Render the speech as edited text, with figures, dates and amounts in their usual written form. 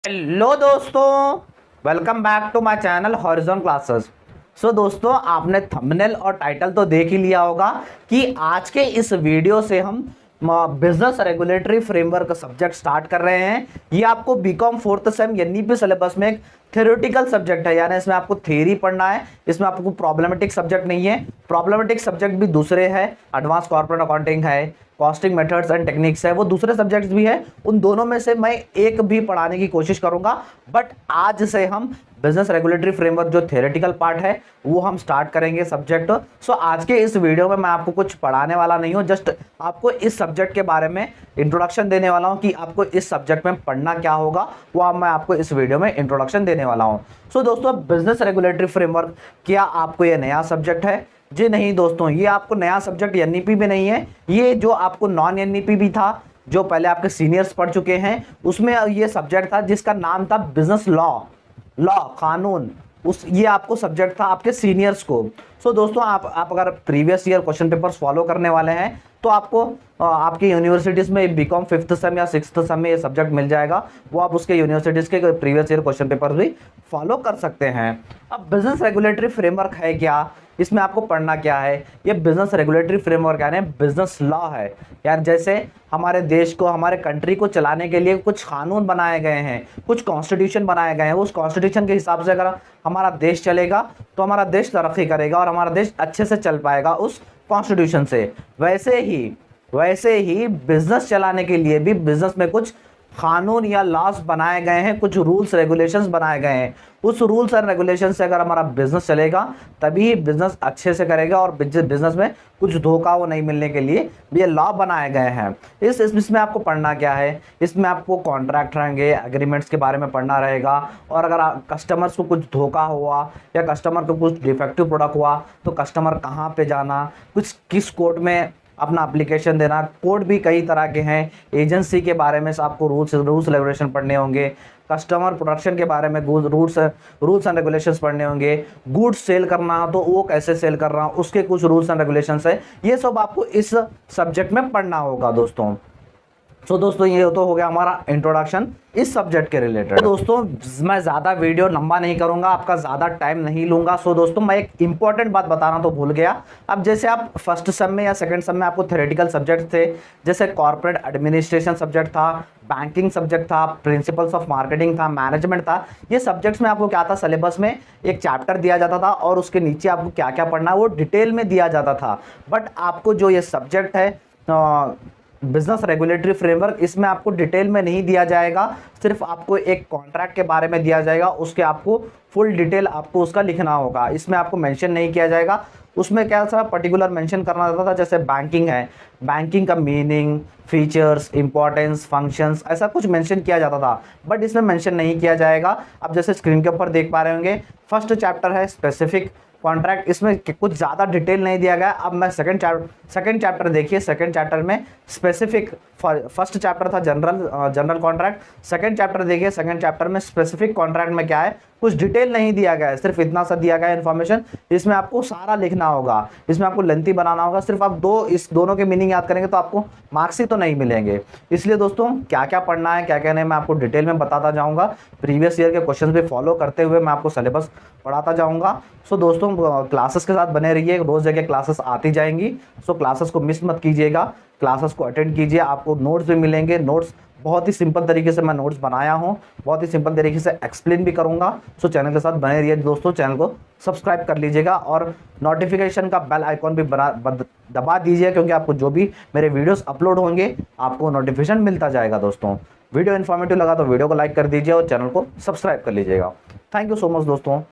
Hello दोस्तों, welcome back to my channel Horizon classes. So दोस्तों, आपने थंबनेल और टाइटल तो देख ही लिया होगा कि आज के इस वीडियो से हम business regulatory framework subject start कर रहे हैं। ये आपको B Com fourth sem NEP syllabus में एक थ्योरेटिकल सब्जेक्ट है, यानी इसमें आपको थ्योरी पढ़ना है। इसमें आपको प्रॉब्लमेटिक सब्जेक्ट नहीं है। प्रॉब्लमेटिक सब्जेक्ट भी दूसरे हैं, एडवांस कॉर्पोरेट अकाउंटिंग है, कॉस्टिंग मेथड्स एंड टेक्निक्स है, वो दूसरे सब्जेक्ट्स भी है। उन दोनों में से मैं एक भी पढ़ाने की कोशिश करूंगा, बट आज से हम बिजनेस रेगुलेटरी फ्रेमवर्क जो थ्योरेटिकल पार्ट है वो हम स्टार्ट करेंगे सब्जेक्ट। सो आज के इस वीडियो में मैं आपको कुछ पढ़ाने वाला नहीं हूं, जस्ट आपको इस सब्जेक्ट के बारे में इंट्रोडक्शन देने वाला हूं कि आपको इस सब्जेक्ट में पढ़ना क्या होगा, वो अब मैं आपको इस वीडियो में इंट्रोडक्शन देने वाला हूं। सो दोस्तों, बिजनेस रेगुलेटरी फ्रेमवर्क, क्या आपको ये नया सब्जेक्ट है? जी नहीं दोस्तों, ये आपको नया सब्जेक्ट एनईपी में नहीं है। ये जो आपको नॉन एनईपी भी था, जो पहले आपके सीनियर्स पढ़ चुके हैं, उसमें ये सब्जेक्ट था जिसका नाम था बिजनेस लॉ कानून। ये आपको सब्जेक्ट था आपके सीनियर्स को। सो दोस्तों, आप अगर previous year question papers follow करने वाले हैं तो आपको आपकी यूनिवर्सिटीज़ में बीकॉम फिफ्थ सेम या सिक्स्थ सेम में ये सब्जेक्ट मिल जाएगा। वो आप उसके यूनिवर्सिटीज़ के प्रीवियस ईयर क्वेश्चन पेपर भी फॉलो कर सकते हैं। अब बिजनेस रेगुलेटरी फ्रेमवर्क है क्या, इसमें आपको पढ़ना क्या है? ये बिजनेस रेगुलेटरी फ्रेमवर्क यानी बिजनेस लॉ है। यार जैसे हमारे देश को, हमारे कंट्री को चलाने के लिए कुछ कानून बनाए गए हैं, कुछ कॉन्स्टिट्यूशन बनाए गए हैं। उस कॉन्स्टिट्यूशन के हिसाब से अगर हमारा देश चलेगा तो हमारा देश तरक्की करेगा और हमारा देश अच्छे से चल पाएगा उस कॉन्स्टिट्यूशन से। वैसे ही बिजनेस चलाने के लिए भी बिजनेस में कुछ कानून या लॉस बनाए गए हैं, कुछ रूल्स रेगुलेशंस बनाए गए हैं। उस रूल्स एंड रेगुलेशन से अगर हमारा बिजनेस चलेगा तभी बिजनेस अच्छे से करेगा और बिजनेस में कुछ धोखा वो नहीं मिलने के लिए ये लॉ बनाए गए हैं। इसमें आपको पढ़ना क्या है? इसमें आपको कॉन्ट्रैक्ट रहेंगे, एग्रीमेंट्स के बारे में पढ़ना रहेगा। और अगर कस्टमर्स को कुछ धोखा हुआ या कस्टमर को कुछ डिफेक्टिव प्रोडक्ट हुआ तो कस्टमर कहाँ पे जाना, कुछ किस कोर्ट में अपना एप्लीकेशन देना। कोड भी कई तरह के हैं। एजेंसी के बारे में आपको रूल्स रेगुलेशन पढ़ने होंगे। कस्टमर प्रोडक्शन के बारे में रूल्स एंड रेगुलेशंस पढ़ने होंगे। गुड्स सेल करना हो तो वो कैसे सेल कर रहा, उसके कुछ रूल्स एंड रेगुलेशंस है। ये सब आपको इस सब्जेक्ट में पढ़ना होगा दोस्तों। सो दोस्तों, ये तो हो गया हमारा इंट्रोडक्शन इस सब्जेक्ट के रिलेटेड। तो दोस्तों, मैं ज़्यादा वीडियो लंबा नहीं करूंगा, आपका ज़्यादा टाइम नहीं लूंगा। सो दोस्तों, मैं एक इंपॉर्टेंट बात बताना तो भूल गया। अब जैसे आप फर्स्ट सेम में या सेकंड सेम में आपको थ्योरेटिकल सब्जेक्ट थे, जैसे कॉर्पोरेट एडमिनिस्ट्रेशन सब्जेक्ट था, बैंकिंग सब्जेक्ट था, प्रिंसिपल्स ऑफ मार्केटिंग था, मैनेजमेंट था। ये सब्जेक्ट्स में आपको क्या था, सिलेबस में एक चैप्टर दिया जाता था और उसके नीचे आपको क्या क्या पढ़ना है वो डिटेल में दिया जाता था। बट आपको जो ये सब्जेक्ट है बिजनेस रेगुलेटरी फ्रेमवर्क, इसमें आपको डिटेल में नहीं दिया जाएगा। सिर्फ आपको एक कॉन्ट्रैक्ट के बारे में दिया जाएगा, उसके आपको फुल डिटेल आपको उसका लिखना होगा। इसमें आपको मेंशन नहीं किया जाएगा। उसमें क्या सा पर्टिकुलर मेंशन करना रहता था, जैसे बैंकिंग है, बैंकिंग का मीनिंग, फीचर्स, इंपॉर्टेंस, फंक्शंस, ऐसा कुछ मेंशन किया जाता था। बट इसमें मेंशन नहीं किया जाएगा। अब जैसे स्क्रीन के ऊपर देख पा रहे होंगे, फर्स्ट चैप्टर है स्पेसिफिक कॉन्ट्रैक्ट। इसमें कुछ ज़्यादा डिटेल नहीं दिया गया। अब मैं सेकंड चैप्टर देखिए। सेकंड चैप्टर में स्पेसिफिक, फर्स्ट चैप्टर था जनरल कॉन्ट्रैक्ट। सेकंड चैप्टर देखिए, सेकंड चैप्टर में स्पेसिफिक कॉन्ट्रैक्ट में क्या है, कुछ डिटेल नहीं दिया गया है, सिर्फ इतना सा दिया गया है इन्फॉर्मेशन। इसमें आपको सारा लिखना होगा, इसमें आपको लेंथी बनाना होगा। सिर्फ आप इस दोनों के मीनिंग याद करेंगे तो आपको मार्क्स ही तो नहीं मिलेंगे। इसलिए दोस्तों, क्या क्या पढ़ना है, क्या क्या नहीं, मैं आपको डिटेल में बताता जाऊँगा। प्रीवियस ईयर के क्वेश्चन भी फॉलो करते हुए मैं आपको सिलेबस पढ़ाता जाऊँगा। सो दोस्तों, क्लासेस के साथ बने रहिए, रोज़ जगह क्लासेस आती जाएंगी। सो क्लासेस को मिस मत कीजिएगा, क्लासेस को अटेंड कीजिए। आपको नोट्स भी मिलेंगे। नोट्स बहुत ही सिंपल तरीके से मैं नोट्स बनाया हूँ, बहुत ही सिंपल तरीके से एक्सप्लेन भी करूँगा। सो चैनल के साथ बने रहिए दोस्तों। चैनल को सब्सक्राइब कर लीजिएगा और नोटिफिकेशन का बेल आइकॉन भी दबा दीजिए, क्योंकि आपको जो भी मेरे वीडियोस अपलोड होंगे आपको नोटिफिकेशन मिलता जाएगा दोस्तों। वीडियो इन्फॉर्मेटिव लगा तो वीडियो को लाइक कर दीजिए और चैनल को सब्सक्राइब कर लीजिएगा। थैंक यू सो मच दोस्तों।